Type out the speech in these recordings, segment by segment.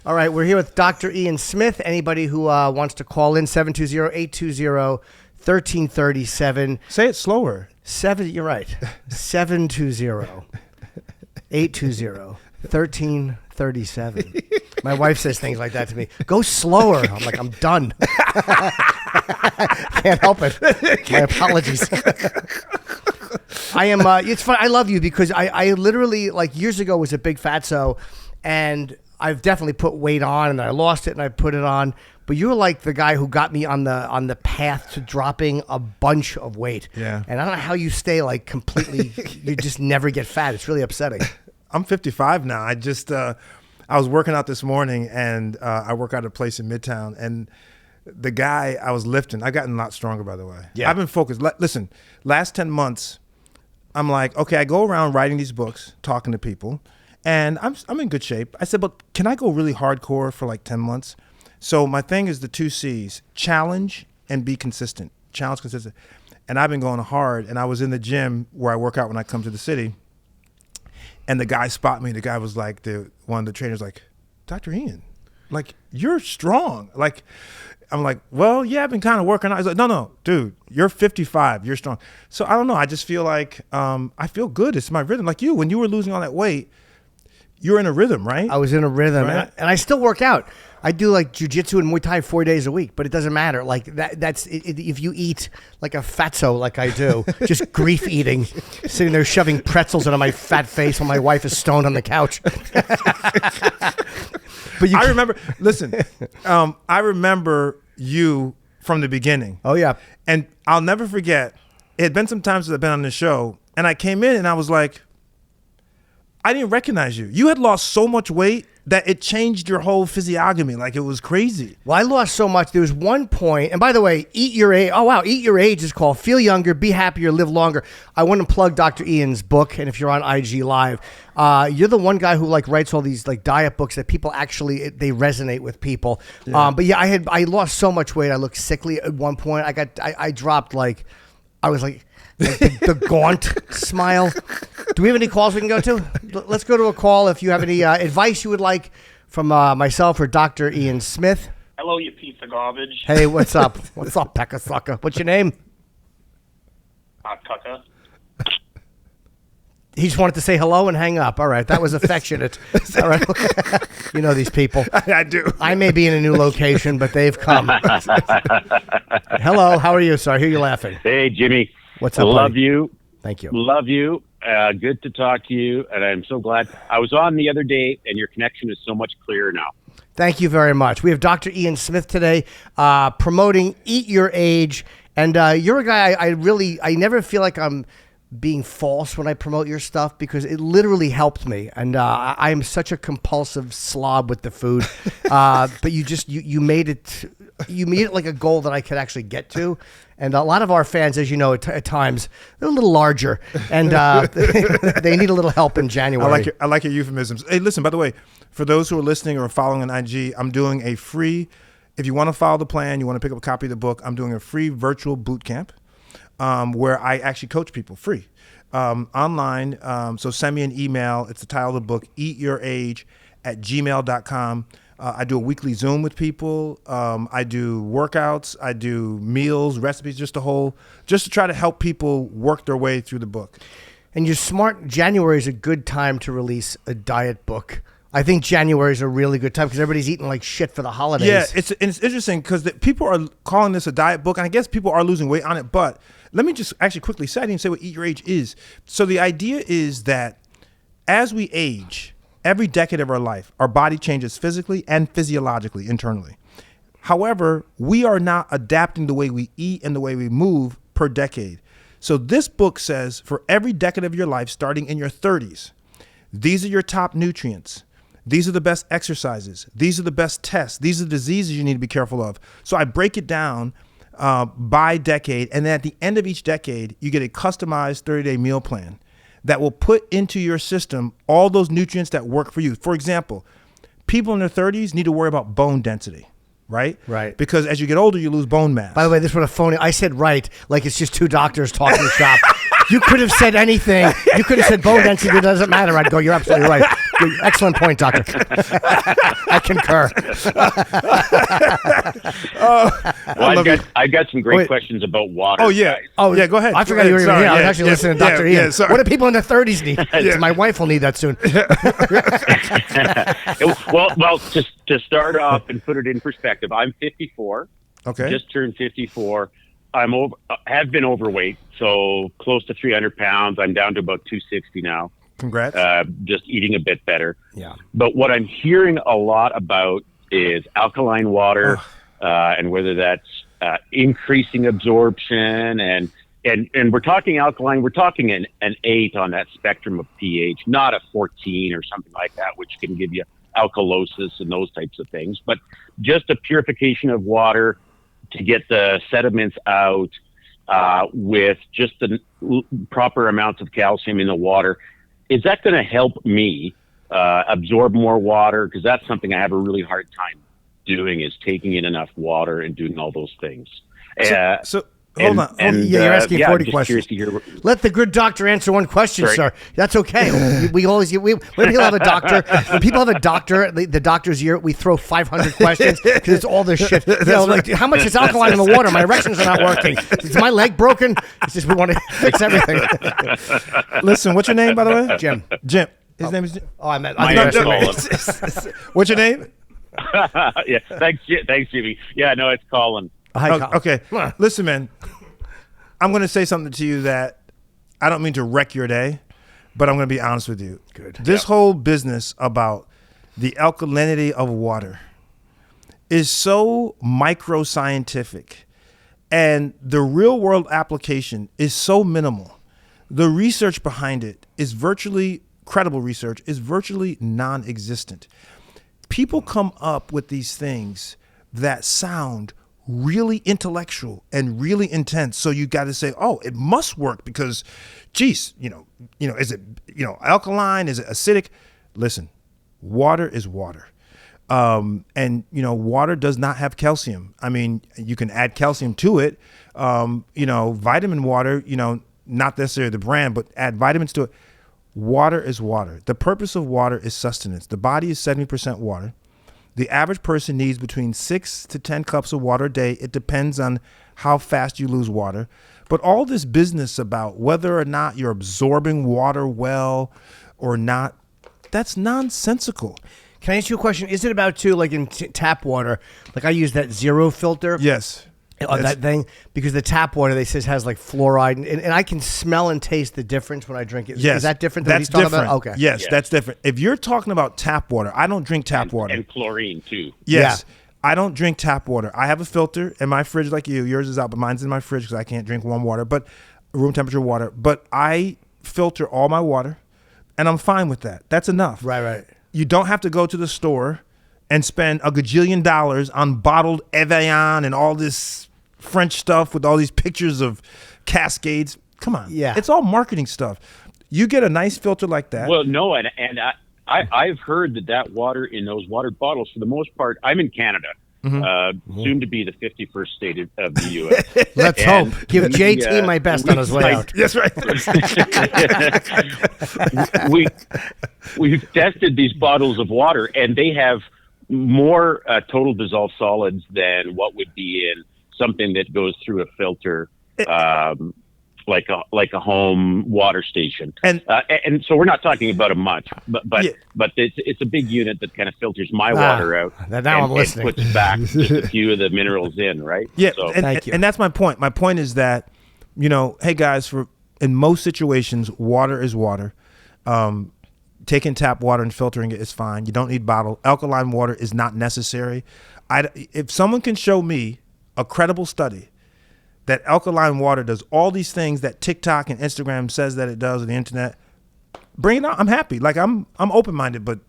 All right, we're here with Dr. Ian Smith. Anybody who wants to call in, 720-820-1337. Say it slower. You're right. 720-820-1337. My wife says things like that to me. Go slower. I'm like, I'm done. Can't help it. My apologies. I am. It's fun. I love you because I literally, like, years ago was a big fatso, and I've definitely put weight on, and I lost it, and I put it on. But you're like the guy who got me on the path to dropping a bunch of weight. Yeah. And I don't know how you stay like completely. You just never get fat. It's really upsetting. I'm 55 now. I was working out this morning, and I work out at a place in Midtown, and the guy I was lifting, I've gotten a lot stronger, by the way. Yeah. I've been focused. Listen, last 10 months, I'm like, okay, I go around writing these books, talking to people, and I'm in good shape. I said, but can I go really hardcore for like 10 months? So my thing is the 2 C's, challenge and be consistent. Challenge, consistent. And I've been going hard, and I was in the gym where I work out when I come to the city, and the guy spotted me. The guy was like, one of the trainers like, Dr. Ian, like, you're strong. Like, I'm like, well, yeah, I've been kind of working out. He's like, no, dude, you're 55. You're strong. So I don't know. I just feel like I feel good. It's my rhythm. Like you, when you were losing all that weight, you're in a rhythm, right? I was in a rhythm, right? and I still work out. I do like jiu-jitsu and Muay Thai 4 days a week, but it doesn't matter. Like that's if you eat like a fatso like I do, just grief eating, sitting there shoving pretzels into my fat face while my wife is stoned on the couch. But I remember, listen, I remember you from the beginning. Oh, yeah. And I'll never forget, it had been some times since I've been on the show, and I came in and I was like, I didn't recognize you. You had lost so much weight that it changed your whole physiognomy. Like, it was crazy. Well, I lost so much. There was one point, and by the way, Eat Your Age. Oh, wow. Eat Your Age is called Feel Younger, Be Happier, Live Longer. I want to plug Dr. Ian's book, and if you're on IG Live, you're the one guy who like writes all these like diet books that people actually, they resonate with people. Yeah. But yeah, I lost so much weight. I looked sickly at one point. I dropped like, I was like the gaunt smile. Do we have any calls we can go to? Let's go to a call if you have any advice you would like from myself or Dr. Ian Smith. Hello, you piece of garbage. Hey, what's up? What's up, Pekka Sucker? What's your name? Cucker. He just wanted to say hello and hang up. All right, that was affectionate. All right, you know these people. I do. I may be in a new location, but they've come. Hello, how are you, sir? I hear you laughing. Hey, Jimmy. What's up, Love buddy? you. Thank you. Love you. Good to talk to you, and I'm so glad. I was on the other day, and your connection is so much clearer now. Thank you very much. We have Dr. Ian Smith today promoting Eat Your Age, and you're a guy I never feel like I'm being false when I promote your stuff because it literally helped me, and I am such a compulsive slob with the food, but you made it like a goal that I could actually get to. And a lot of our fans, as you know, at times, they're a little larger, and they need a little help in January. I like your euphemisms. Hey, listen, by the way, for those who are listening or following on IG, I'm doing a free, if you want to follow the plan, you want to pick up a copy of the book, I'm doing a free virtual boot camp where I actually coach people free online. So send me an email. It's the title of the book, eatyourage@gmail.com. I do a weekly Zoom with people. I do workouts. I do meals, recipes, just to try to help people work their way through the book. And you're smart. January is a good time to release a diet book. I think January is a really good time because everybody's eating like shit for the holidays. Yeah, it's interesting because people are calling this a diet book, and I guess people are losing weight on it. But let me just actually quickly say, I didn't say what Eat Your Age is. So the idea is that as we age, every decade of our life, our body changes physically and physiologically, internally. However, we are not adapting the way we eat and the way we move per decade. So this book says for every decade of your life, starting in your 30s, these are your top nutrients. These are the best exercises. These are the best tests. These are the diseases you need to be careful of. So I break it down by decade. And then at the end of each decade, you get a customized 30-day meal plan that will put into your system all those nutrients that work for you. For example, people in their 30s need to worry about bone density, right? Right. Because as you get older, you lose bone mass. By the way, this was a phony. I said right, like it's just two doctors talking shop. You could have said anything. You could have said bone density, it doesn't matter. I'd go, you're absolutely right. Excellent point, doctor. I concur. Well, I've got some great questions about water. Oh yeah. Guys. Oh yeah. Go ahead. I forgot you were even here. I was actually listening to Dr. Ian. sorry. What do people in their 30s need? My wife will need that soon. well, just to start off and put it in perspective, I'm 54. Okay. Just turned 54. Have been overweight, so close to 300 pounds. I'm down to about 260 now. Congrats. Just eating a bit better. Yeah. But what I'm hearing a lot about is alkaline water, and whether that's increasing absorption, and we're talking alkaline. We're talking an 8 on that spectrum of pH, not a 14 or something like that, which can give you alkalosis and those types of things. But just a purification of water to get the sediments out with just the proper amounts of calcium in the water. Is that going to help me absorb more water? Because that's something I have a really hard time doing, is taking in enough water and doing all those things. So hold on. You're asking 40 questions. Let the good doctor answer one question, Sorry. sir. That's okay. we always when people have a doctor, when people have a doctor, the doctor's here, we throw 500 questions because it's all this shit. Like, how much is alkaline in the water? My erections are not working. Is my leg broken? It's just we want to fix everything. Listen, what's your name, by the way? Jim. Jim. His name is Jim. Oh, I meant. My name's Colin. What's your name? Yeah, thanks, Jimmy. Yeah, no, it's Colin. Hi, Colin. Okay. Listen, man. I'm going to say something to you that I don't mean to wreck your day, but I'm going to be honest with you. Good. This whole business about the alkalinity of water is so micro-scientific, and the real-world application is so minimal. The research behind it is credible research is virtually non-existent. People come up with these things that sound really intellectual and really intense. So you got to say, oh, it must work because, geez, is it, alkaline? Is it acidic? Listen, water is water. And water does not have calcium. I mean, you can add calcium to it. Vitamin water, not necessarily the brand, but add vitamins to it. Water is water. The purpose of water is sustenance. The body is 70% water. The average person needs between 6 to 10 cups of water a day. It depends on how fast you lose water. But all this business about whether or not you're absorbing water well or not, that's nonsensical. Can I ask you a question? Is it about too, like in tap water? Like I use that zero filter. Yes. That thing, because the tap water they says has like fluoride, and I can smell and taste the difference when I drink it. Yes. Is that different than That's what he's talking different. about? Okay. Yes, that's different. If you're talking about tap water, I don't drink tap water. And chlorine, too. Yes. Yeah. I don't drink tap water. I have a filter in my fridge like you. Yours is out, but mine's in my fridge because I can't drink warm water, but room temperature water. But I filter all my water, and I'm fine with that. That's enough. Right. You don't have to go to the store and spend $1 gajillion on bottled Evian and all this French stuff with all these pictures of cascades. Come on. Yeah. It's all marketing stuff. You get a nice filter like that. Well, no, and I've heard that water in those water bottles, for the most part, I'm in Canada, soon to be the 51st state of the U.S. Let's hope. Give JT my best on his way out. That's right. We've tested these bottles of water, and they have more total dissolved solids than what would be in something that goes through a filter, like a home water station. And so we're not talking about a much, but it's a big unit that kind of filters my water out. Now I'm listening. And puts back just a few of the minerals in, right? Yeah, So, Thank you. And that's my point. My point is that, hey guys, in most situations, water is water. Taking tap water and filtering it is fine. You don't need bottled. Alkaline water is not necessary. If someone can show me a credible study that alkaline water does all these things that TikTok and Instagram says that it does, or the internet, bring it on. I'm happy. Like I'm open-minded, but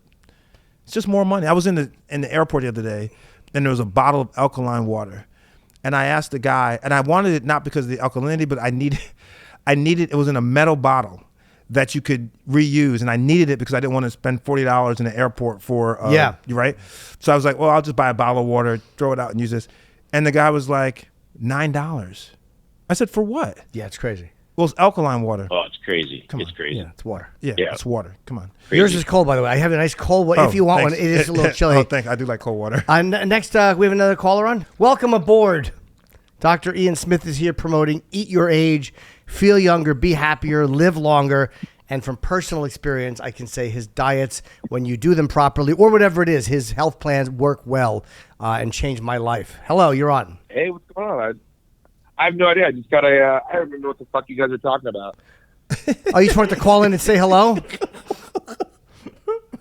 it's just more money. I was in the airport the other day, and there was a bottle of alkaline water, and I asked the guy, and I wanted it not because of the alkalinity, but I needed it was in a metal bottle that you could reuse, and I needed it because I didn't want to spend $40 in the airport for right. So I was like, well, I'll just buy a bottle of water, throw it out, and use this. And the guy was like, $9. I said, for what? Yeah, it's crazy. Well, it's alkaline water. Oh, it's crazy. Come It's on. crazy. Yeah, it's water. Yeah, Yeah. it's water. Come on. Crazy. Yours is cold, by the way. I have a nice cold one. If you want thanks. one, it is a little chilly. Oh, thanks. I do like cold water. Next, we have another caller on. Welcome aboard. Dr. Ian Smith is here promoting Eat Your Age, feel younger, be happier, live longer. And from personal experience, I can say his diets, when you do them properly, or whatever it is, his health plans work well and change my life. Hello, you're on. Hey, what's going on? I have no idea. I just got I don't even know what the fuck you guys are talking about. Oh, you just wanted to call in and say hello?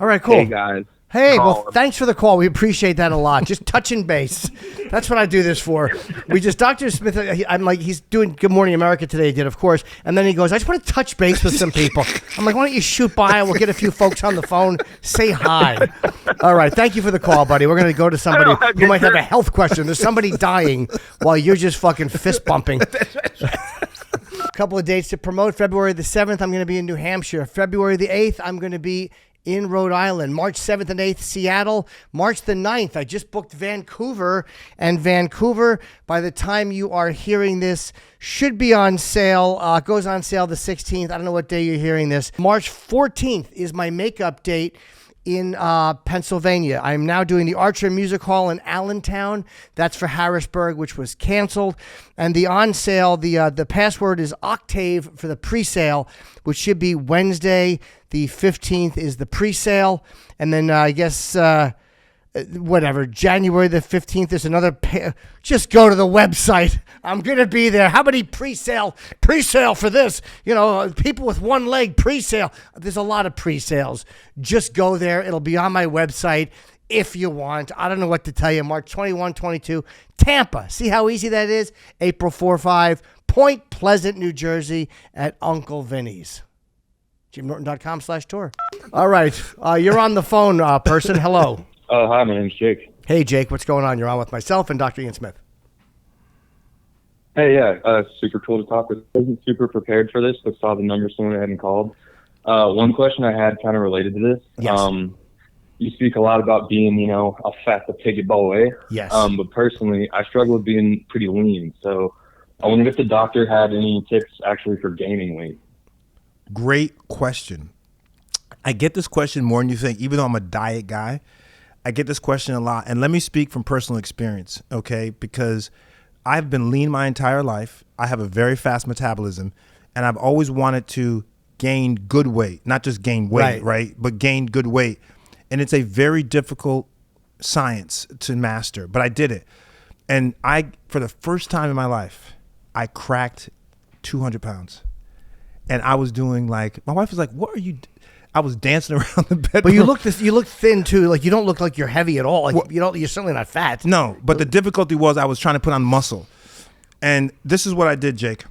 All right, cool. Hey, guys. Hey, well, Caller. thanks for the call. We appreciate that a lot. Just touching base. That's what I do this for. Dr. Smith, I'm like, he's doing Good Morning America today, he did, of course. And then he goes, I just want to touch base with some people. I'm like, why don't you shoot by? We'll get a few folks on the phone. Say hi. All right. Thank you for the call, buddy. We're going to go to somebody who might have a health question. There's somebody dying while you're just fucking fist bumping. A couple of dates to promote. February the 7th, I'm going to be in New Hampshire. February the 8th, I'm going to be in Rhode Island. March 7th and 8th, Seattle. March the 9th, I just booked Vancouver. And Vancouver, by the time you are hearing this, should be on sale. It goes on sale the 16th. I don't know what day you're hearing this. March 14th is my makeup date in Pennsylvania. I'm now doing the Archer Music Hall in Allentown. That's for Harrisburg, which was canceled. And the on sale, the password is Octave for the pre-sale, which should be Wednesday. The 15th is the pre-sale. And then I guess, January the 15th is another. Just go to the website. I'm going to be there. How many pre-sale for this? You know, people with one leg pre-sale. There's a lot of pre-sales. Just go there. It'll be on my website if you want. I don't know what to tell you. March 21, 22, Tampa. See how easy that is? April 4, 5, Point Pleasant, New Jersey at Uncle Vinny's. JimNorton.com/tour. All right. You're on the phone, person. Hello. Hi, my name's Jake. Hey, Jake. What's going on? You're on with myself and Dr. Ian Smith. Hey, yeah, super cool to talk with. I wasn't super prepared for this, but saw the number, so went ahead and called. One question I had kind of related to this. Yes. You speak a lot about being, a fat to take it all away. Yes. But personally, I struggle with being pretty lean. So I wondered if the doctor had any tips actually for gaining weight. Great question. I get this question more than you think, even though I'm a diet guy. I get this question a lot. And let me speak from personal experience, okay? Because I've been lean my entire life. I have a very fast metabolism. And I've always wanted to gain good weight, not just gain weight, right? But gain good weight. And it's a very difficult science to master. But I did it. And for the first time in my life, I cracked 200 pounds. And I was doing my wife was like, what are you I was dancing around the bedroom. But you look thin too. Like you don't look like you're heavy at all. Like you're certainly not fat. No, but the difficulty was I was trying to put on muscle. And this is what I did, Jake.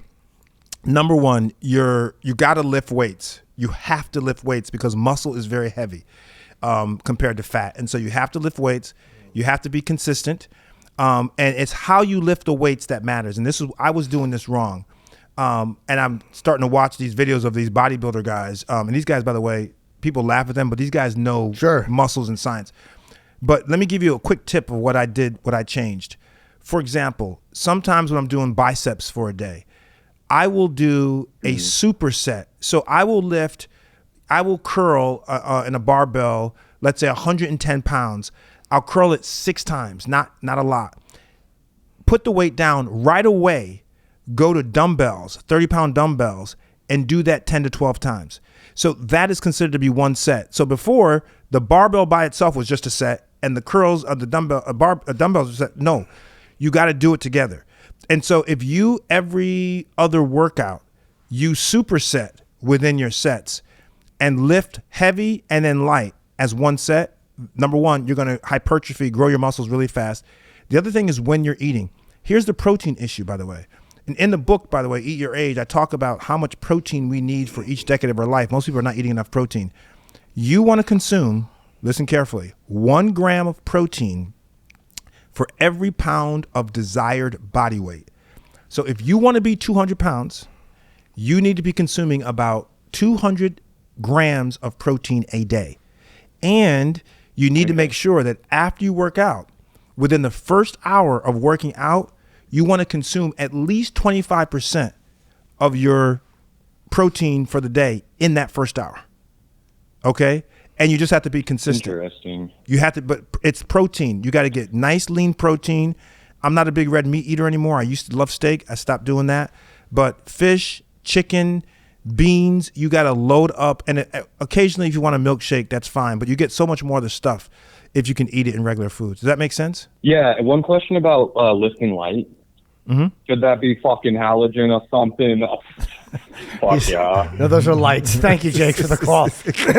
Number one, you got to lift weights. You have to lift weights because muscle is very heavy compared to fat. And so you have to lift weights. You have to be consistent. And it's how you lift the weights that matters. And I was doing this wrong. And I'm starting to watch these videos of these bodybuilder guys. And these guys, by the way, people laugh at them, but these guys know muscles and science. But let me give you a quick tip of what I did, what I changed. For example, sometimes when I'm doing biceps for a day, I will do a superset. So I will curl in a barbell, let's say 110 pounds. I'll curl it 6 times, not a lot. Put the weight down right away. Go to dumbbells, 30-pound dumbbells, and do that 10 to 12 times. So that is considered to be one set. So before, the barbell by itself was just a set, and the curls of the dumbbells was a set. No, you got to do it together. And so if you, every other workout, you superset within your sets and lift heavy and then light as one set, number one, you're going to hypertrophy, grow your muscles really fast. The other thing is when you're eating. Here's the protein issue, by the way. And in the book, by the way, Eat Your Age, I talk about how much protein we need for each decade of our life. Most people are not eating enough protein. You want to consume, listen carefully, 1 gram of protein for every pound of desired body weight. So if you want to be 200 pounds, you need to be consuming about 200 grams of protein a day. And you need to make sure that after you work out, within the first hour of working out, you want to consume at least 25% of your protein for the day in that first hour. Okay? And you just have to be consistent. Interesting. You have to, but it's protein. You got to get nice lean protein. I'm not a big red meat eater anymore. I used to love steak. I stopped doing that. But fish, chicken, beans, you got to load up. And occasionally, if you want a milkshake, that's fine. But you get so much more of the stuff if you can eat it in regular foods. Does that make sense? Yeah, one question about lifting light. Mm-hmm. Should that be fucking halogen or something? Fuck yeah. No, those are lights. Thank you, Jake, for the call.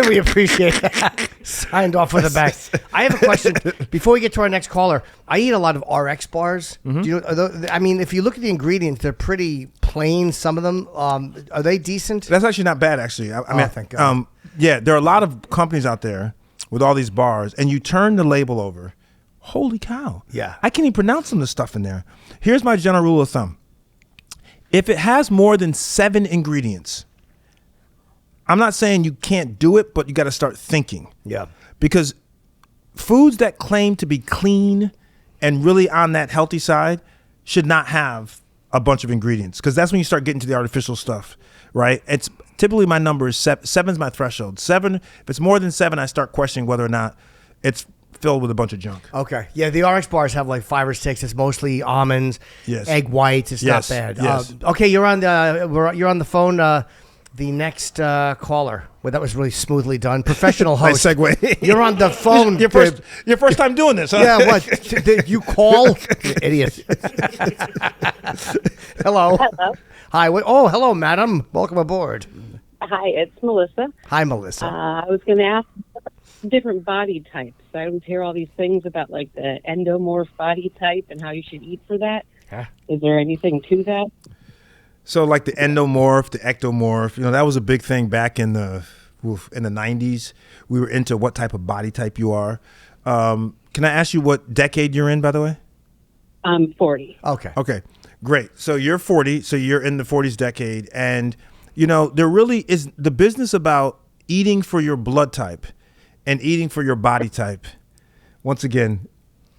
We appreciate that. Signed off with a bang. I have a question. Before we get to our next caller, I eat a lot of RX bars. Mm-hmm. Do you know, I mean, if you look at the ingredients, they're pretty plain, some of them. Are they decent? That's actually not bad, actually. I mean, thank God. Yeah, there are a lot of companies out there with all these bars, and you turn the label over. Holy cow. Yeah. I can't even pronounce some of the stuff in there. Here's my general rule of thumb. If it has more than 7 ingredients, I'm not saying you can't do it, but you got to start thinking. Yeah. Because foods that claim to be clean and really on that healthy side should not have a bunch of ingredients, because that's when you start getting to the artificial stuff, right? It's typically my number is 7. 7's my threshold. 7, if it's more than 7, I start questioning whether or not it's filled with a bunch of junk. Okay. Yeah, the RX bars have like 5 or 6. It's mostly almonds, Yes. egg whites. It's Yes. not bad. Yes. Okay, you're on the phone. The next caller. Well, that was really smoothly done. Professional Nice host. segue. You're on the phone. Your first time doing this, huh? Yeah, what? Did you call? You idiot. Hello. Hello. Hi. Oh, hello, madam. Welcome aboard. Hi, it's Melissa. Hi, Melissa. I was going to ask different body types. I would hear all these things about like the endomorph body type and how you should eat for that. Huh? Is there anything to that? So like the endomorph, the ectomorph, that was a big thing back in the 90s. We were into what type of body type you are. Can I ask you what decade you're in, by the way? I'm 40. Okay, great. So you're 40, so you're in the 40s decade. And, there really is the business about eating for your blood type and eating for your body type. Once again,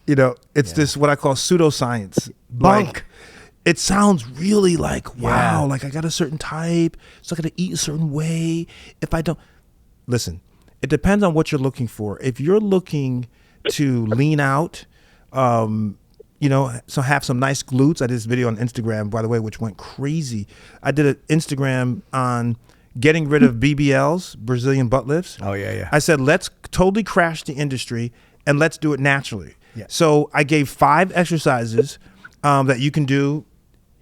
it's this what I call pseudoscience. Bunk. Like, it sounds really like, wow, Yeah. like I got a certain type, so I got to eat a certain way. If I don't, listen, it depends on what you're looking for. If you're looking to lean out, so have some nice glutes. I did this video on Instagram, by the way, which went crazy. I did an Instagram on getting rid of BBLs, Brazilian butt lifts. Oh, yeah. I said, let's totally crash the industry and let's do it naturally. Yeah. So I gave 5 exercises that you can do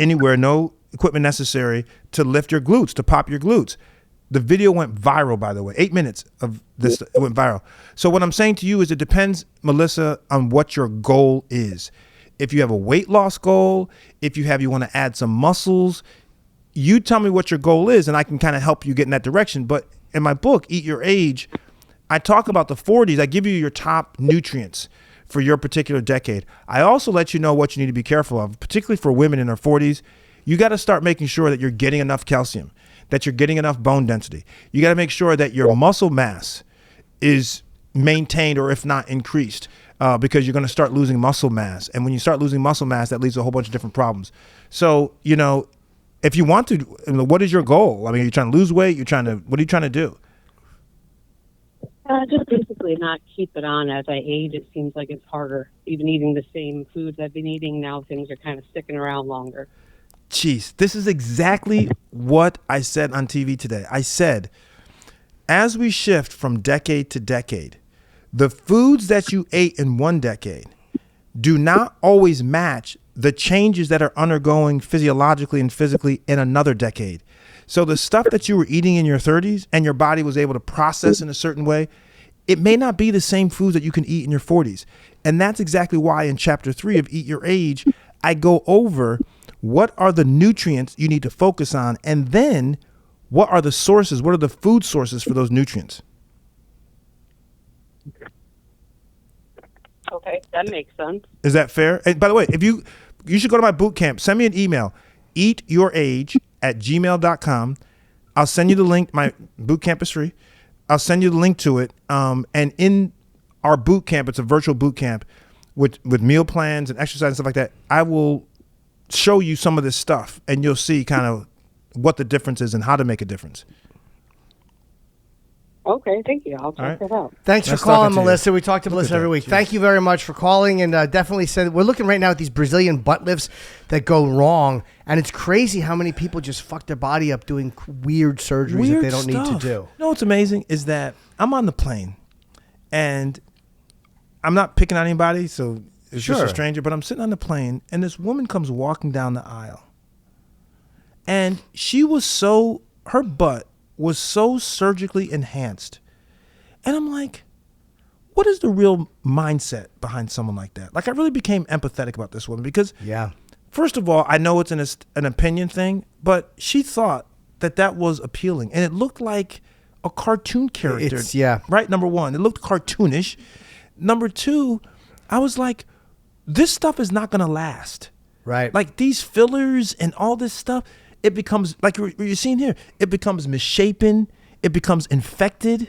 anywhere, no equipment necessary, to lift your glutes, to pop your glutes. The video went viral, by the way. 8 minutes of this, it went viral. So what I'm saying to you is it depends, Melissa, on what your goal is. If you have a weight loss goal, if you want to add some muscles, you tell me what your goal is and I can kind of help you get in that direction. But in my book, Eat Your Age, I talk about the 40s. I give you your top nutrients for your particular decade. I also let you know what you need to be careful of, particularly for women in their 40s. You got to start making sure that you're getting enough calcium, that you're getting enough bone density. You got to make sure that your muscle mass is maintained or if not increased, because you're going to start losing muscle mass. And when you start losing muscle mass, that leads to a whole bunch of different problems. So, if you want to, what is your goal? I mean, are you trying to lose weight? What are you trying to do? Just basically not keep it on as I age. It seems like it's harder. Even eating the same foods I've been eating, now things are kind of sticking around longer. Jeez, this is exactly what I said on TV today. I said, as we shift from decade to decade, the foods that you ate in one decade do not always match the changes that are undergoing physiologically and physically in another decade. So the stuff that you were eating in your 30s and your body was able to process in a certain way, it may not be the same foods that you can eat in your 40s. And that's exactly why in chapter 3 of Eat Your Age, I go over what are the nutrients you need to focus on, and then what are the sources, what are the food sources for those nutrients? Okay, that makes sense. Is that fair? And by the way, if you should go to my boot camp, send me an email, eatyourage@gmail.com. I'll send you the link. My boot camp is free. I'll send you the link to it. And in our boot camp, it's a virtual boot camp with meal plans and exercise and stuff like that. I will show you some of this stuff and you'll see kind of what the difference is and how to make a difference. Okay, thank you. I'll check right. that out. Thanks Nice for calling, talking to you. Melissa. We talk to Melissa every week. Jeez. Thank you very much for calling, and definitely said we're looking right now at these Brazilian butt lifts that go wrong, and it's crazy how many people just fuck their body up doing weird surgeries that they don't need to do. You know what's amazing is that I'm on the plane, and I'm not picking on anybody, so it's just Sure. a stranger, but I'm sitting on the plane, and this woman comes walking down the aisle, and her butt was so surgically enhanced. And I'm like, what is the real mindset behind someone like that? Like, I really became empathetic about this woman because, Yeah. first of all, I know it's an opinion thing, but she thought that was appealing. And it looked like a cartoon character. Yeah. Right, number one. It looked cartoonish. Number two, I was like, this stuff is not going to last. Right. Like, these fillers and all this stuff, it becomes, like you're seeing here, it becomes misshapen. It becomes infected.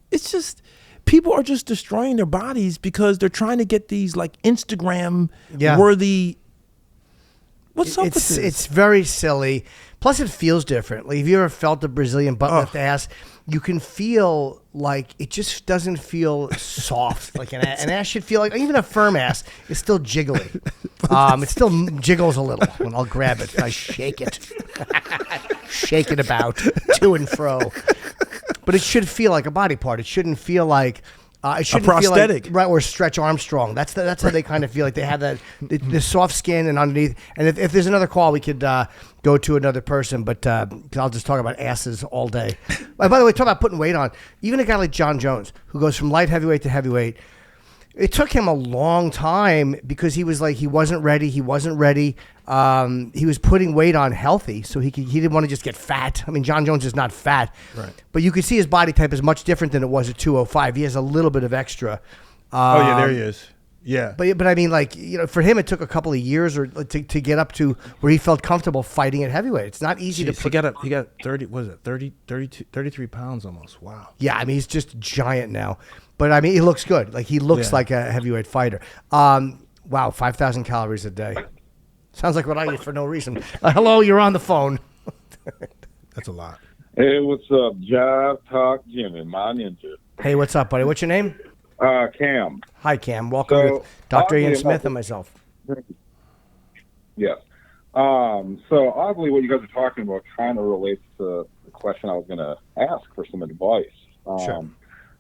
It's just, people are just destroying their bodies because they're trying to get these like Instagram worthy. What's up with this? It's very silly. Plus, it feels different. Like, if you ever felt a Brazilian butt lift ass, you can feel like it just doesn't feel soft. Like an ass should feel like, even a firm ass is still jiggly. It still jiggles a little when I'll grab it. I shake it. Shake it about to and fro. But it should feel like a body part. It shouldn't feel like it shouldn't prosthetic. feel like, right, or Stretch Armstrong. That's how they kind of feel like they have that the soft skin and underneath. And if there's another call, we could go to another person. But I'll just talk about asses all day. By the way, talk about putting weight on. Even a guy like John Jones, who goes from light heavyweight to heavyweight. It took him a long time because he was like, he wasn't ready. He wasn't ready. He was putting weight on healthy, so he didn't want to just get fat. I mean, John Jones is not fat, right? But you could see his body type is much different than it was at 205. He has a little bit of extra. Oh yeah, there he is. Yeah, but I mean, like, you know, for him, it took a couple of years or to get up to where he felt comfortable fighting at heavyweight. It's not easy to put. He got 30. What is it? 33 pounds almost. Wow. Yeah, I mean, he's just giant now. But I mean, he looks good. Like, he looks like a heavyweight fighter. Wow, 5,000 calories a day. Sounds like what I eat for no reason. Hello, you're on the phone. That's a lot. Hey, what's up? Jive Talk Jimmy, my ninja. Hey, what's up, buddy? What's your name? Cam. Hi, Cam. Welcome So, with Dr. Ian oddly Smith enough- and myself. Yes. So oddly, what you guys are talking about kind of relates to the question I was going to ask for some advice. Sure.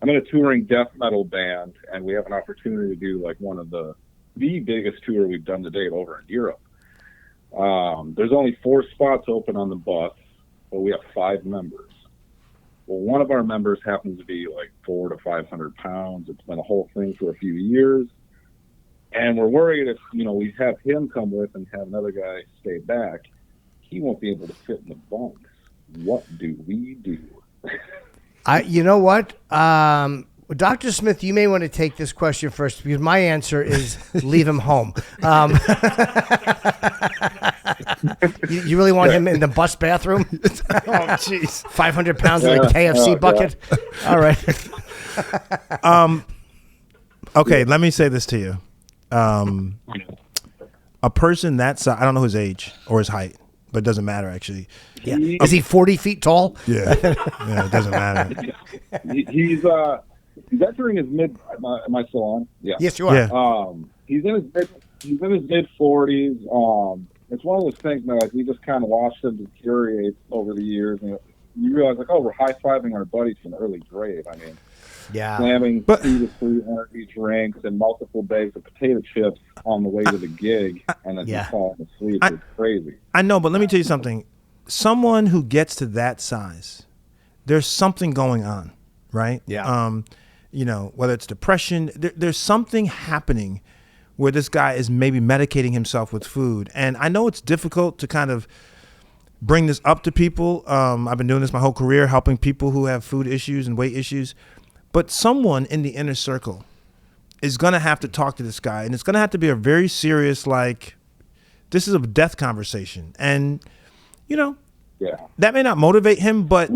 I'm in a touring death metal band, and we have an opportunity to do like one of the biggest tour we've done to date over in Europe. There's only 4 spots open on the bus, but we have 5 members. Well, one of our members happens to be like 400 to 500 pounds. It's been a whole thing for a few years. And we're worried if, we have him come with and have another guy stay back, he won't be able to fit in the bunks. What do we do? You know what? Dr. Smith, you may want to take this question first because my answer is leave him home. You really want him in the bus bathroom? Oh, jeez. 500 pounds in a KFC bucket? Yeah. All right. Okay, let me say this to you. A person that size, I don't know his age or his height, but it doesn't matter actually. Yeah. Is he 40 feet tall? Yeah, it doesn't matter. He's entering his mid. Am I still on? Yeah. Yes, you are. Yeah. He's in his mid 40s. It's one of those things that, like, we just kind of watched him deteriorate over the years, and you realize, like, we're high fiving our buddies from the early grave. I mean, Yeah. slamming 2 to 3 energy drinks and multiple bags of potato chips on the way to the gig, and then just falling asleep. It's crazy. I know, but let me tell you something. Someone who gets to that size, there's something going on, right? Yeah. Whether it's depression, there's something happening where this guy is maybe medicating himself with food. And I know it's difficult to kind of bring this up to people. I've been doing this my whole career, helping people who have food issues and weight issues. But someone in the inner circle is going to have to talk to this guy. And it's going to have to be a very serious, like, this is a death conversation. And, that may not motivate him, but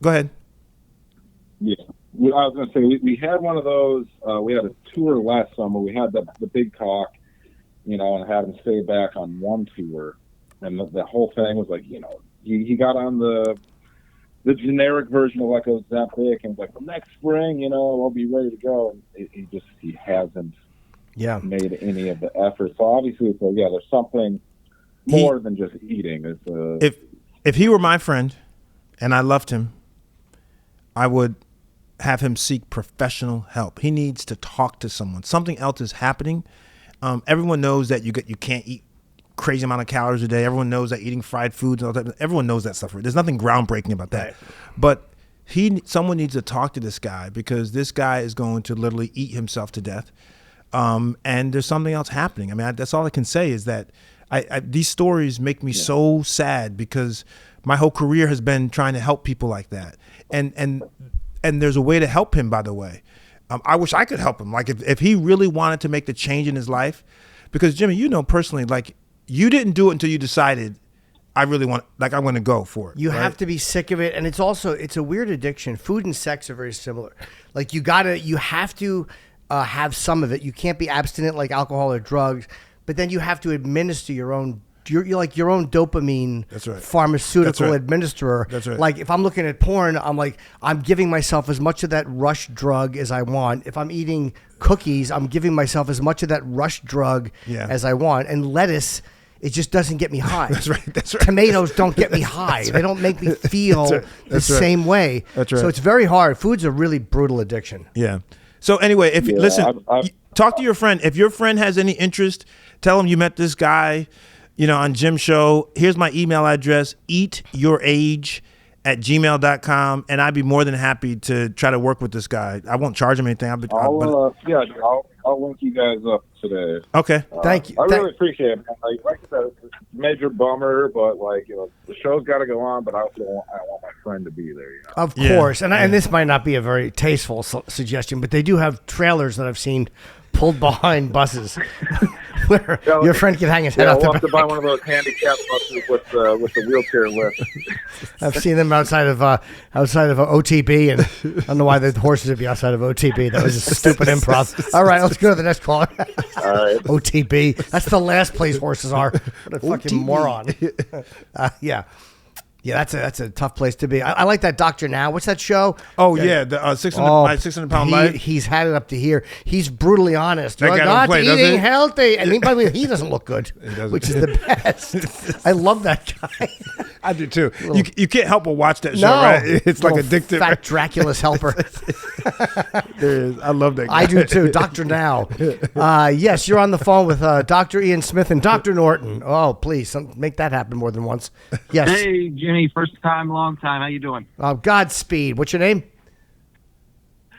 go ahead. Yeah. I was going to say, we had one of those. We had a tour last summer. We had the big talk, and had him stay back on one tour. And the whole thing was like, you know, he got on the generic version of like Ozempic and was like, well, next spring, you know, I'll be ready to go. And he hasn't made any of the effort. So obviously, there's something more than just eating. If he were my friend and I loved him, I would have him seek professional help. He needs to talk to someone. Something else is happening. Everyone knows that you can't eat crazy amount of calories a day. Everyone knows that eating fried foods and all that. Everyone knows that stuff. There's nothing groundbreaking about that. Right. But someone needs to talk to this guy, because this guy is going to literally eat himself to death. And there's something else happening. I mean, that's all I can say is that these stories make me so sad, because my whole career has been trying to help people like that. And there's a way to help him, by the way. I wish I could help him. Like if he really wanted to make the change in his life, because Jimmy, you know personally, like you didn't do it until you decided I'm going to go for it. You have to be sick of it. And it's a weird addiction. Food and sex are very similar. Like you have to have some of it. You can't be abstinent like alcohol or drugs, but then you have to administer your own you're like your own dopamine pharmaceutical administrator. That's right. Like if I'm looking at porn, I'm giving myself as much of that rush drug as I want. If I'm eating cookies, I'm giving myself as much of that rush drug as I want. And lettuce, it just doesn't get me high. That's right. Tomatoes don't get me high. They don't make me feel the same way. That's right. So it's very hard. Food's a really brutal addiction. Yeah. So anyway, talk to your friend. If your friend has any interest, tell him you met this guy, on Jim's show. Here's my email address, eatyourage@gmail.com, and I'd be more than happy to try to work with this guy. I won't charge him anything. I'll link you guys up today. Okay. Thank you. I really appreciate it. Like I said, it's a major bummer, but the show's got to go on. But I want my friend to be there. Of course, and this might not be a very tasteful suggestion, but they do have trailers that I've seen pulled behind buses where your friend can hang his head out the back. We'll have to buy one of those handicapped buses with the wheelchair lift. I've seen them outside of OTB, and I don't know why the horses would be outside of OTB. That was a stupid improv. All right, let's go to the next caller. All right. OTB. That's the last place horses are. What a fucking moron. Yeah. Yeah, that's a tough place to be. I like that Dr. Now. What's that show? Oh, yeah, the 600-pound life. He's had it up to here. He's brutally honest. That You're guy not don't play, eating does he? healthy. And by the way, he doesn't look good, which is the best. I love that guy. I do, too. You can't help but watch that show, right? It's like addictive. Fat Dracula's helper. There is. I love that guy. I do, too. Dr. Now. Yes, you're on the phone with Dr. Ian Smith and Dr. Norton. Oh, please, make that happen more than once. Yes. Hey, Jimmy, first time, long time. How you doing? Godspeed. What's your name?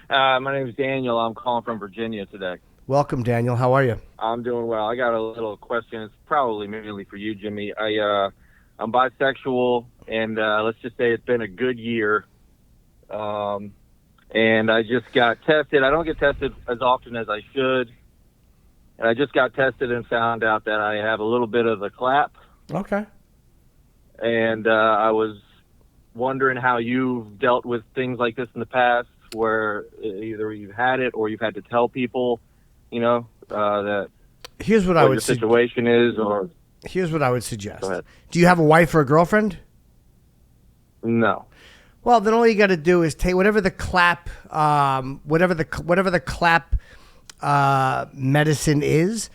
My name is Daniel. I'm calling from Virginia today. Welcome, Daniel. How are you? I'm doing well. I got a little question. It's probably mainly for you, Jimmy. I'm bisexual, and let's just say it's been a good year. And I just got tested. I don't get tested as often as I should. And I just got tested and found out that I have a little bit of the clap. Okay. And I was wondering how you've dealt with things like this in the past, where either you've had it or you've had to tell people, that here's what I would the situation is. Or here's what I would suggest. Do you have a wife or a girlfriend? No. Well, then all you got to do is take whatever the clap, whatever the clap medicine is,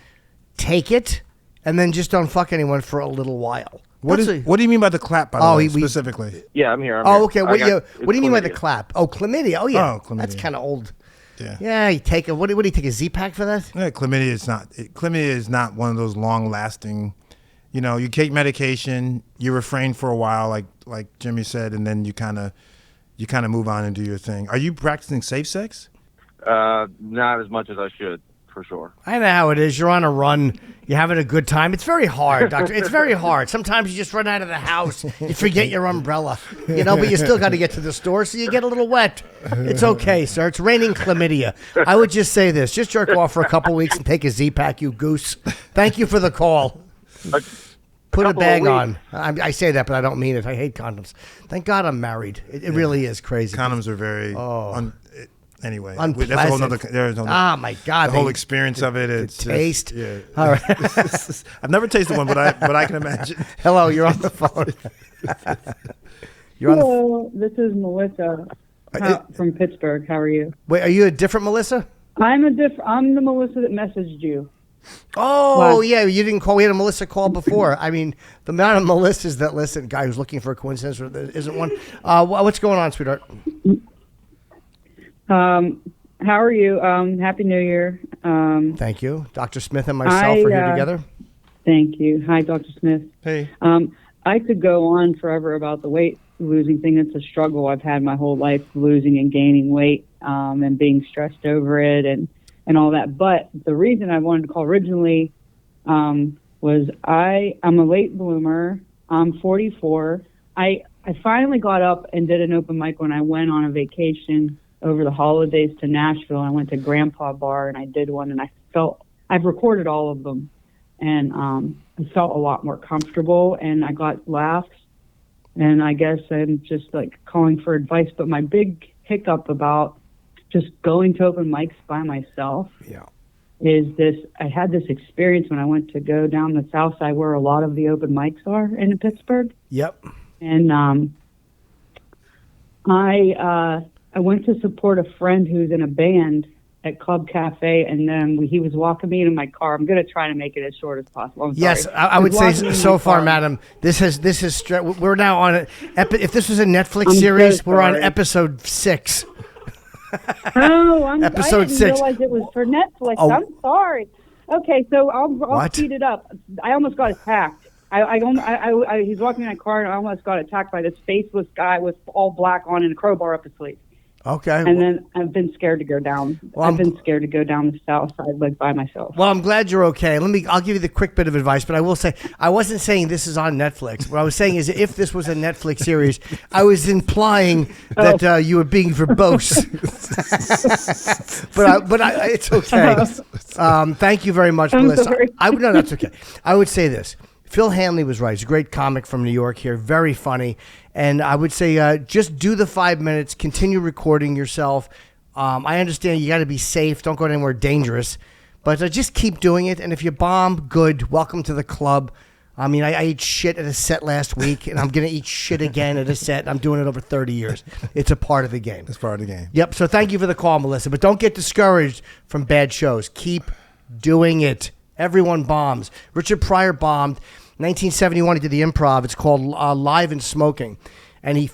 take it, and then just don't fuck anyone for a little while. What do you mean by the clap, by the way, specifically? Yeah, I'm here. Okay. What do you mean by the clap? Oh, chlamydia. Oh, yeah. Oh, chlamydia. That's kind of old. Yeah. Yeah, you take it. What do you take, a Z-Pack for that? Yeah, chlamydia is not one of those long-lasting, you take medication, you refrain for a while, like Jimmy said, and then you kind of move on and do your thing. Are you practicing safe sex? Not as much as I should, for sure. I know how it is. You're on a run. You're having a good time. It's very hard, doctor. It's very hard. Sometimes you just run out of the house. You forget your umbrella, but you still got to get to the store, so you get a little wet. It's okay, sir. It's raining chlamydia. I would just say this. Just jerk off for a couple weeks and take a Z-Pack, you goose. Thank you for the call. Put a bag on. I say that, but I don't mean it. I hate condoms. Thank God I'm married. It really is crazy. Condoms are very... Anyway, Unpleasant. that's a whole nother. There's Oh my God! the whole experience of it. It's taste. Yeah. All right. I've never tasted one, but I can imagine. Hello, you're on the phone. You're on the. Hello, this is Melissa from Pittsburgh. How are you? Wait, are you a different Melissa? I'm the Melissa that messaged you. Oh, What? yeah, you didn't call. We had a Melissa call before. I mean, the amount of Melissas that listen, guy who's looking for a coincidence or there isn't one. What's going on, sweetheart? How are you? Happy New Year. Thank you. Dr. Smith and myself are here together. Thank you. Hi, Dr. Smith. Hey. I could go on forever about the weight losing thing. It's a struggle I've had my whole life, losing and gaining weight, and being stressed over it and all that. But the reason I wanted to call originally was I'm a late bloomer. I'm 44. I finally got up and did an open mic when I went on a vacation over the holidays to Nashville. I went to Grandpa Bar and I did one, and I've recorded all of them, and I felt a lot more comfortable and I got laughs. And I guess I'm just like calling for advice. But my big hiccup about just going to open mics by myself is this. I had this experience when I went to go down the south side where a lot of the open mics are in Pittsburgh. Yep. And I went to support a friend who's in a band at Club Cafe, and then he was walking me in my car. I'm going to try to make it as short as possible. I'm Yes, sorry. I would He say was walking me in so my far, car. madam. We're now on it. If this was a Netflix I'm so series, we're on sorry. episode 6. Oh, I Episode didn't 6. realize it was for Netflix. Oh. I'm sorry. Okay, so I'll What? speed it up. I almost got attacked. He's walking in a car, and I almost got attacked by this faceless guy with all black on and a crowbar up his sleeve. Okay. And then I've been scared to go down. Well, I've been scared to go down the south side like by myself. Well, I'm glad you're okay. I'll give you the quick bit of advice, but I will say I wasn't saying this is on Netflix. What I was saying is if this was a Netflix series, I was implying that you were being verbose. but it's okay. Thank you very much, I'm Melissa. sorry. No, that's okay. I would say this. Phil Hanley was right. He's a great comic from New York here, very funny. And I would say just do the 5 minutes, continue recording yourself. I understand you got to be safe. Don't go anywhere dangerous. But just keep doing it. And if you bomb, good. Welcome to the club. I mean, I ate shit at a set last week, and I'm going to eat shit again at a set. I'm doing it over 30 years. It's a part of the game. It's part of the game. Yep. So thank you for the call, Melissa. But don't get discouraged from bad shows. Keep doing it. Everyone bombs. Richard Pryor bombed. 1971, he did the Improv. It's called Lavin Smoking. And you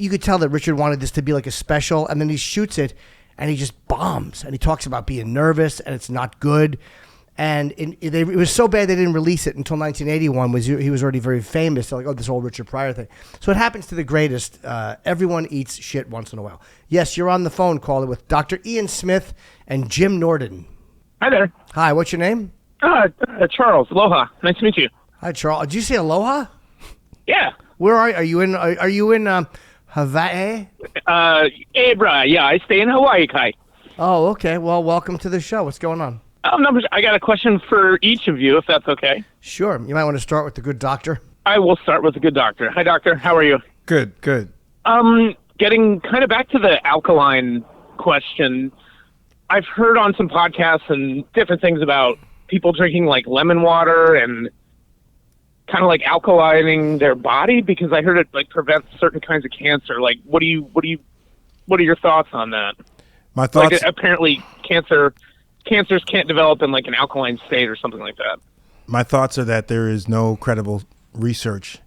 could tell that Richard wanted this to be like a special, and then he shoots it, and he just bombs. And he talks about being nervous, and it's not good. And it was so bad they didn't release it until 1981. He was already very famous. They're like, oh, this whole Richard Pryor thing. So it happens to the greatest. Everyone eats shit once in a while. Yes, you're on the phone caller with Dr. Ian Smith and Jim Norton. Hi there. Hi, what's your name? Charles. Aloha. Nice to meet you. Hi, Charles. Did you say aloha? Yeah. Where are you? Are you in Hawaii? Abra. Yeah, I stay in Hawaii, Kai. Oh, okay. Well, welcome to the show. What's going on? I got a question for each of you, if that's okay. Sure. You might want to start with the good doctor. I will start with the good doctor. Hi, doctor. How are you? Good. Getting kind of back to the alkaline question, I've heard on some podcasts and different things about people drinking like lemon water and kind of like alkalining their body because I heard it like prevents certain kinds of cancer. Like, what are your thoughts on that? My thoughts. Like, apparently, cancers can't develop in like an alkaline state or something like that. My thoughts are that there is no credible research,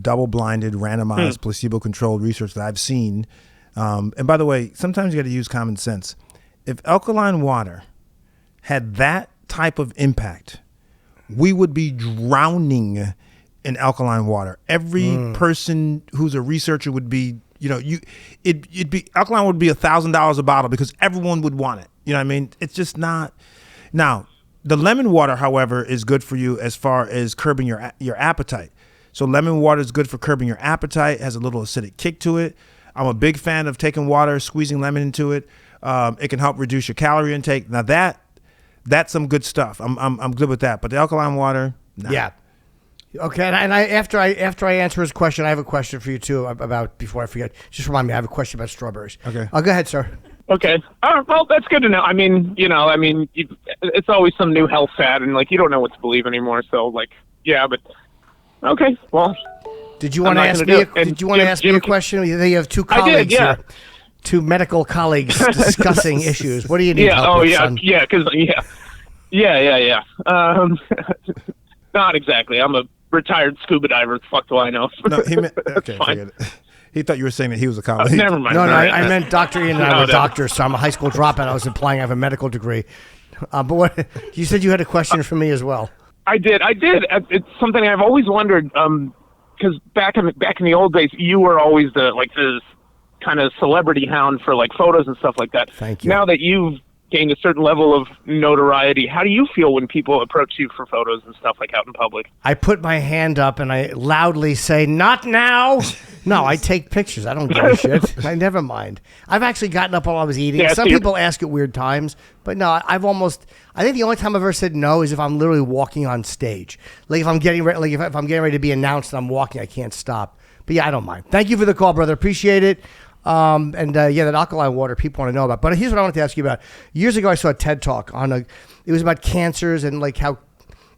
double-blinded, randomized, placebo-controlled research that I've seen. And by the way, sometimes you got to use common sense. If alkaline water had that type of impact, we would be drowning in alkaline water. Every person who's a researcher would be, it'd be alkaline would be $1,000 a bottle because everyone would want it. You know what I mean? It's just not. Now, the lemon water, however, is good for you as far as curbing your appetite. So lemon water is good for curbing your appetite. It has a little acidic kick to it. I'm a big fan of taking water, squeezing lemon into it. It can help reduce your calorie intake. Now that's some good stuff. I'm good with that. But the alkaline water, nah. Yeah. Okay, and after I answer his question, I have a question for you too about, before I forget. Just remind me, I have a question about strawberries. Okay. Go ahead, sir. Okay. Well, that's good to know. I mean, it's always some new health fad, and like you don't know what to believe anymore. So, like, yeah, but okay. Well, did you want to ask me? Did you want to ask me a question? You have two colleagues here, two medical colleagues discussing issues. What do you need help with, son? Yeah. Not exactly. I'm a retired scuba diver. What the fuck do I know? No, he meant, okay, forget it. He thought you were saying that he was a colleague. Never mind. No, I meant Dr. Ian and I were doctors, so I'm a high school dropout. I was implying I have a medical degree. But what you said, you had a question for me as well. I did. It's something I've always wondered. Because back in the old days, you were always this kind of celebrity hound for like photos and stuff like that. Thank you. Now that you've gained a certain level of notoriety, how do you feel when people approach you for photos and stuff like out in public? I put my hand up and I loudly say, "Not now." No, I take pictures. I don't give a shit. I never mind. I've actually gotten up while I was eating. Some people ask at weird times, but no, I think the only time I've ever said no is if I'm literally walking on stage. Like if I'm getting ready, if I'm getting ready to be announced and I'm walking, I can't stop. But yeah, I don't mind. Thank you for the call, brother. Appreciate it. That alkaline water people want to know about. But here's what I wanted to ask you about. Years ago, I saw a TED Talk it was about cancers and like how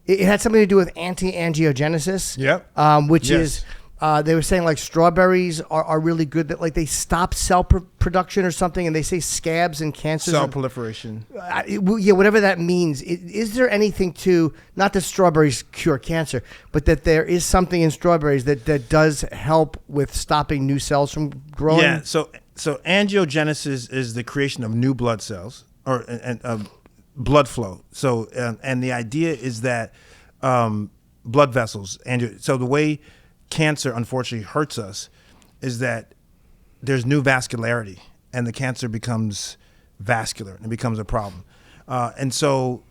it had something to do with anti-angiogenesis. Yep. Which is, they were saying like strawberries are really good, that like they stop cell production or something, and they say scabs and cancers. Cell proliferation. Whatever that means. Is there anything to, not that strawberries cure cancer, but that there is something in strawberries that does help with stopping new cells from growing? Yeah, so angiogenesis is the creation of new blood cells or blood flow. So and the idea is that blood vessels, so the way cancer unfortunately hurts us is that there's new vascularity and the cancer becomes vascular and it becomes a problem. And so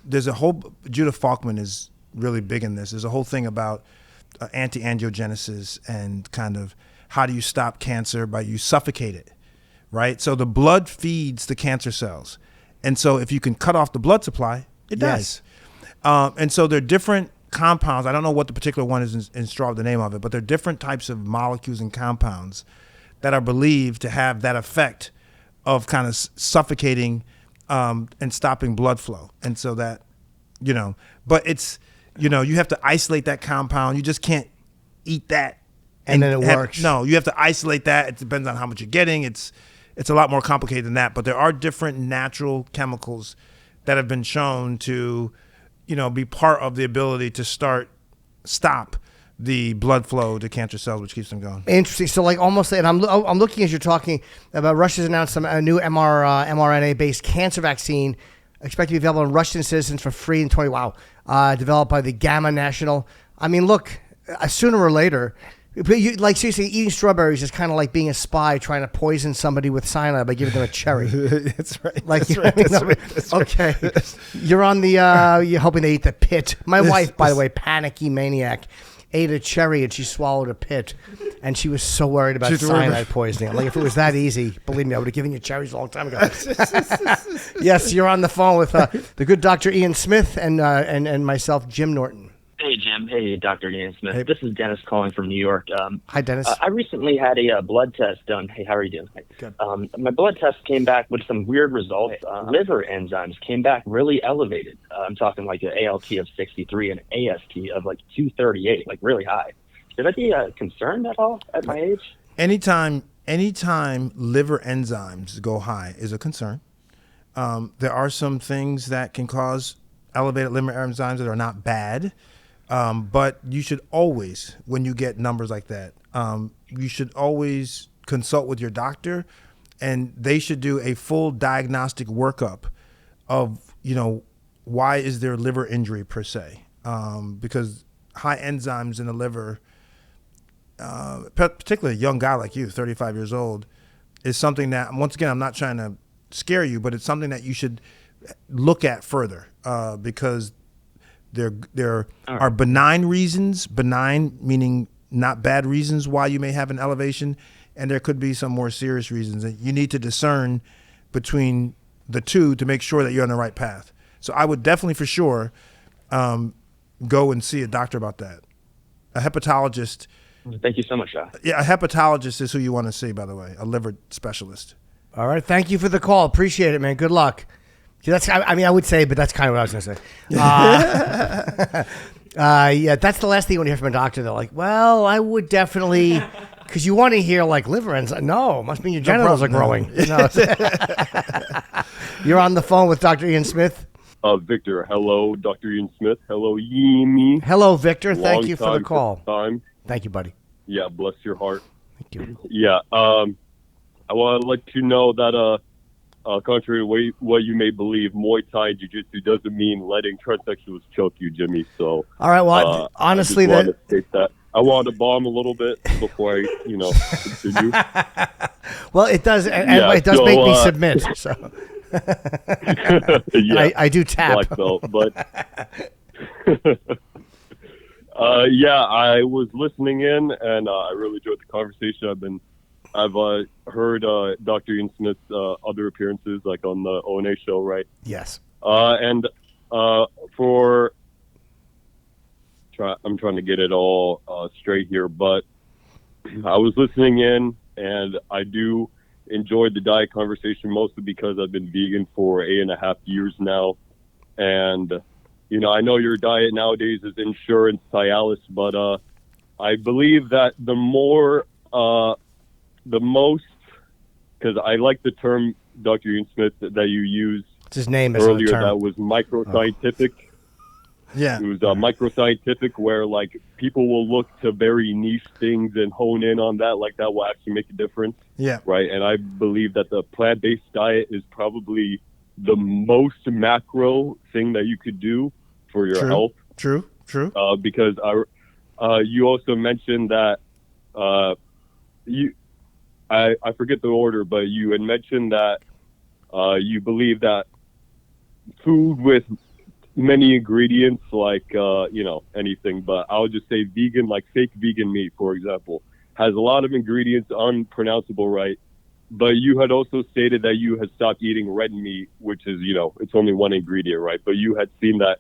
there's a whole, Judah Falkman is really big in this. There's a whole thing about anti-angiogenesis and kind of how do you stop cancer by you suffocate it, right? So the blood feeds the cancer cells. And so if you can cut off the blood supply, it dies. And so there are different compounds. I don't know what the particular one is in straw, the name of it, but there are different types of molecules and compounds that are believed to have that effect of kind of suffocating and stopping blood flow. And so that, but it's, you have to isolate that compound. You just can't eat that. And then it works. No, you have to isolate that. It depends on how much you're getting. It's a lot more complicated than that, but there are different natural chemicals that have been shown to be part of the ability to stop the blood flow to cancer cells, which keeps them going. Interesting. So like almost, and I'm looking as you're talking about Russia's announced a new mRNA-based cancer vaccine expected to be available in Russian citizens for free in 2020. Wow. Developed by the Gamma National. I mean, look, sooner or later, seriously, eating strawberries is kind of like being a spy trying to poison somebody with cyanide by giving them a cherry. That's right. That's okay. You're on the, you're hoping they eat the pit. My wife, by the way, panicky maniac, ate a cherry and she swallowed a pit. And she was so worried about cyanide poisoning. Like if it was that easy, believe me, I would have given you cherries a long time ago. Yes, you're on the phone with the good Dr. Ian Smith and myself, Jim Norton. Hey, Jim. Hey, Dr. Ian Smith. Hey. This is Dennis calling from New York. Hi, Dennis. I recently had a blood test done. Hey, how are you doing? Good. My blood test came back with some weird results. Liver enzymes came back really elevated. I'm talking like an ALT of 63 and an AST of like 238, like really high. Should I be concerned at all at my age? Anytime liver enzymes go high is a concern. There are some things that can cause elevated liver enzymes that are not bad. But you should always, when you get numbers like that, you should always consult with your doctor, and they should do a full diagnostic workup of, why is there liver injury per se? Because high enzymes in the liver, particularly a young guy like you, 35 years old, is something that, once again, I'm not trying to scare you, but it's something that you should look at further because there are benign reasons, benign meaning not bad reasons why you may have an elevation, and there could be some more serious reasons. And you need to discern between the two to make sure that you're on the right path. So I would definitely for sure go and see a doctor about that. a hepatologist. Thank you so much, Josh. Yeah, a hepatologist is who you want to see, by the way, a liver specialist. All right. Thank you for the call. Appreciate it, man. Good luck. That's, I mean, I would say, but that's kind of what I was going to say. Yeah, that's the last thing you want to hear from a doctor. They're like, well, I would definitely, because you want to hear like liver enzymes. No, must mean your genitals are growing. No. You're on the phone with Dr. Ian Smith. Victor, hello, Dr. Ian Smith. Hello, Yemi. Hello, Victor. Thank you for the call. Thank you, buddy. Yeah, bless your heart. Thank you. Yeah, I want to let you know that contrary to what you may believe, Muay Thai Jiu-Jitsu doesn't mean letting transsexuals choke you, Jimmy. So, all right. Well, honestly, that I wanted to bomb a little bit before I, continue. Well, it does, and it does make me submit. So, yeah, I do tap. Black belt, but yeah, I was listening in, and I really enjoyed the conversation. I've heard Dr. Ian Smith's other appearances, like on the ONA show, right? Yes. And I'm trying to get it all straight here, but I was listening in, and I do enjoy the diet conversation mostly because I've been vegan for 8.5 years now, and I know your diet nowadays is insurance Cialis, but I believe that the most, because I like the term, Dr. Ian Smith, that you used his name earlier, that was microscientific. Yeah. It was microscientific, where like people will look to very niche things and hone in on that, like that will actually make a difference. Yeah. Right. And I believe that the plant-based diet is probably the most macro thing that you could do for your health. True. Because you also mentioned that I forget the order, but you had mentioned that you believe that food with many ingredients, like anything, but I'll just say vegan, like fake vegan meat, for example, has a lot of ingredients unpronounceable, right? But you had also stated that you had stopped eating red meat, which is, it's only one ingredient, right? But you had seen that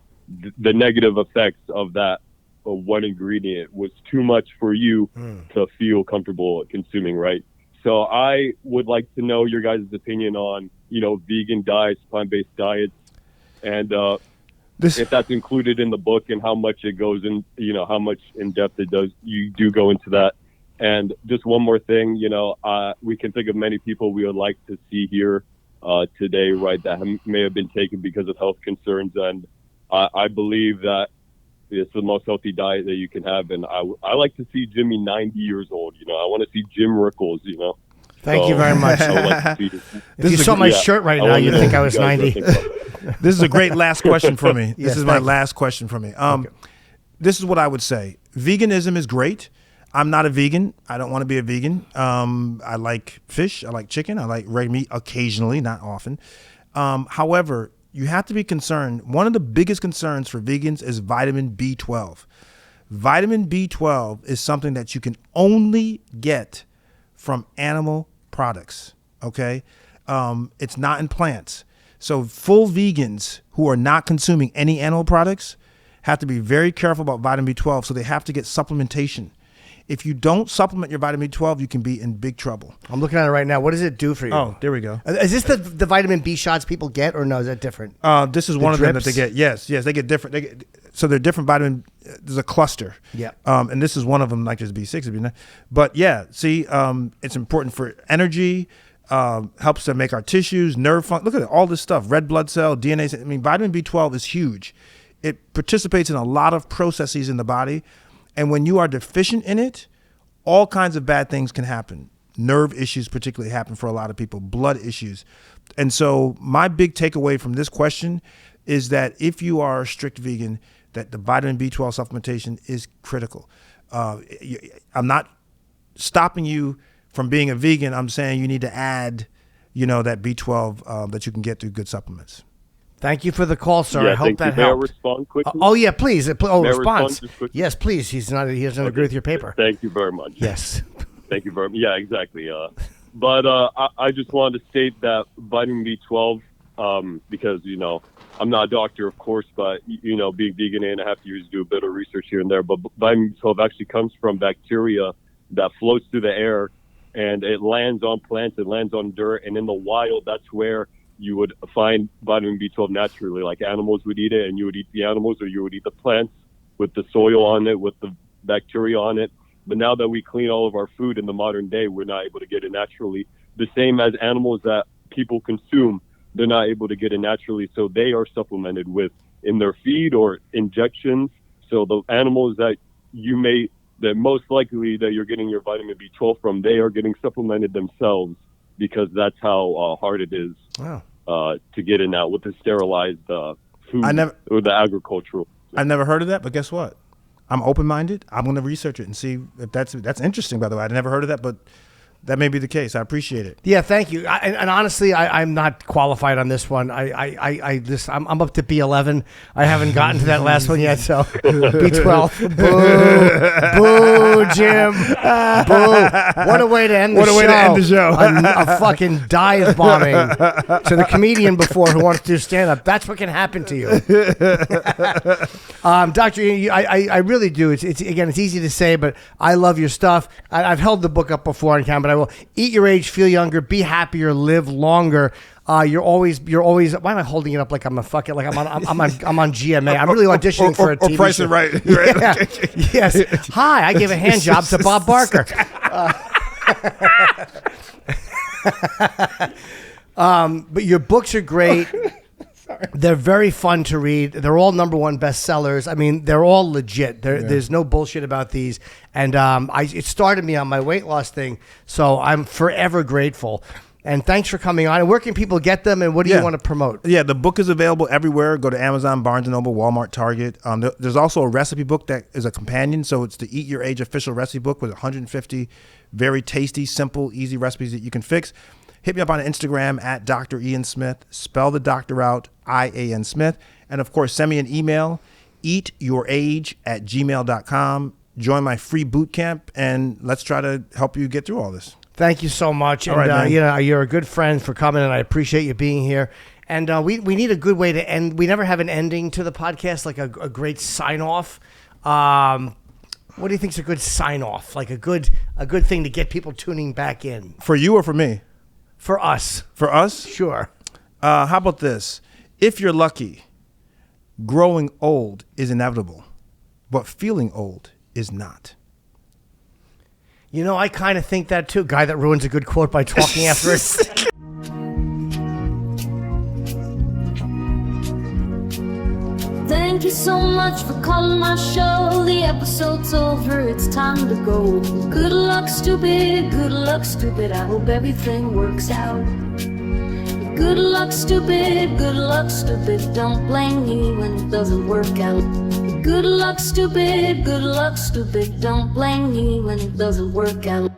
the negative effects of that one ingredient was too much for you to feel comfortable consuming, right? So I would like to know your guys' opinion on, vegan diets, plant-based diets, and if that's included in the book, and how much it goes in, how much in depth it does. You do go into that. And just one more thing, we can think of many people we would like to see here today, right, that may have been taken because of health concerns. And I believe that it's the most healthy diet that you can have. And I like to see Jimmy 90 years old. I want to see Jim Rickles, Thank you very much. If you saw my shirt right now, you'd think I was 90. This is a great last question for me. This is my last question for me. This is what I would say. Veganism is great. I'm not a vegan. I don't want to be a vegan. I like fish. I like chicken. I like red meat occasionally, not often. However, you have to be concerned. One of the biggest concerns for vegans is vitamin B12. Vitamin B12 is something that you can only get from animal products, okay? It's not in plants. So full vegans who are not consuming any animal products have to be very careful about vitamin B12, so they have to get supplementation. If you don't supplement your vitamin B12, you can be in big trouble. I'm looking at it right now. What does it do for you? Oh, there we go. Is this the vitamin B shots people get, or no, is that different? This is one of them that they get. Yes, they get different. So they're different vitamin. There's a cluster. Yeah. And this is one of them, like there's B6. But yeah, see, it's important for energy. Helps to make our tissues, nerve function. Look at it, all this stuff, red blood cell, DNA. I mean, vitamin B12 is huge. It participates in a lot of processes in the body. And when you are deficient in it, all kinds of bad things can happen. Nerve issues particularly happen for a lot of people, blood issues. And so my big takeaway from this question is that if you are a strict vegan, that the vitamin B12 supplementation is critical. I'm not stopping you from being a vegan. I'm saying you need to add, that B12 that you can get through good supplements. Thank you for the call, sir. Yeah, I hope that helped. May I respond quickly? Oh yeah, please. Response. Respond Yes, please. He doesn't agree with your paper. Thank you very much. Yes. Thank you very much. Yeah, exactly. But I just wanted to state that vitamin B12, because I'm not a doctor, of course, but, you know, being vegan 8.5 years, do a bit of research here and there. But vitamin B12 actually comes from bacteria that floats through the air, and it lands on plants, it lands on dirt, and in the wild, that's where you would find vitamin B12 naturally. Like animals would eat it, and you would eat the animals, or you would eat the plants with the soil on it, with the bacteria on it. But now that we clean all of our food in the modern day, we're not able to get it naturally. The same as animals that people consume, they're not able to get it naturally, so they are supplemented with in their feed or injections. So the animals that most likely that you're getting your vitamin B12 from, they are getting supplemented themselves, because that's how hard it is to get it out with the sterilized food or the agricultural. I never heard of that, but guess what? I'm open-minded. I'm going to research it and see if that's interesting, by the way. I'd never heard of that, but that may be the case. I appreciate it. Yeah, thank you. And honestly, I'm not qualified on this one. I'm up to B11. I haven't gotten to that last one yet, so B12. Boo, Jim. Boo. What a way to end the show. What a way to end the show. A fucking dive bombing to the comedian before who wants to do stand-up. That's what can happen to you. Dr. Ian, I really do. It's easy to say, but I love your stuff. I've held the book up before on camera. I will. Eat your age, feel younger, be happier, live longer. You're always. Why am I holding it up like I'm a fucking like I'm on GMA? I'm really auditioning for a TV Price show. It Right. Yeah. Yes. Hi, I gave a hand job to Bob Barker. But your books are great. They're very fun to read. They're all #1 bestsellers. I mean, they're all legit. There's no bullshit about these. And it started me on my weight loss thing, so I'm forever grateful. And thanks for coming on. And where can people get them, and what do you want to promote? Yeah, the book is available everywhere. Go to Amazon, Barnes & Noble, Walmart, Target. There's also a recipe book that is a companion, so it's the Eat Your Age official recipe book with 150 very tasty, simple, easy recipes that you can fix. Hit me up on Instagram at Dr. Ian Smith. Spell the doctor out, I-A-N Smith. And, of course, send me an email, eatyourage@gmail.com. Join my free boot camp, and let's try to help you get through all this. Thank you so much. All right, you're a good friend for coming, and I appreciate you being here. And we need a good way to end. We never have an ending to the podcast, like a great sign-off. What do you think is a good sign-off? Like a good thing to get people tuning back in? For you or for me? For us. For us? Sure. How about this? If you're lucky, growing old is inevitable, but feeling old is not. You know, I kind of think that too. Guy that ruins a good quote by talking after it. Thank you so much for calling my show. The episode's over, it's time to go. Good luck, stupid. Good luck, stupid. I hope everything works out. Good luck, stupid. Good luck, stupid. Don't blame me when it doesn't work out. Good luck, stupid. Good luck, stupid. Don't blame me when it doesn't work out.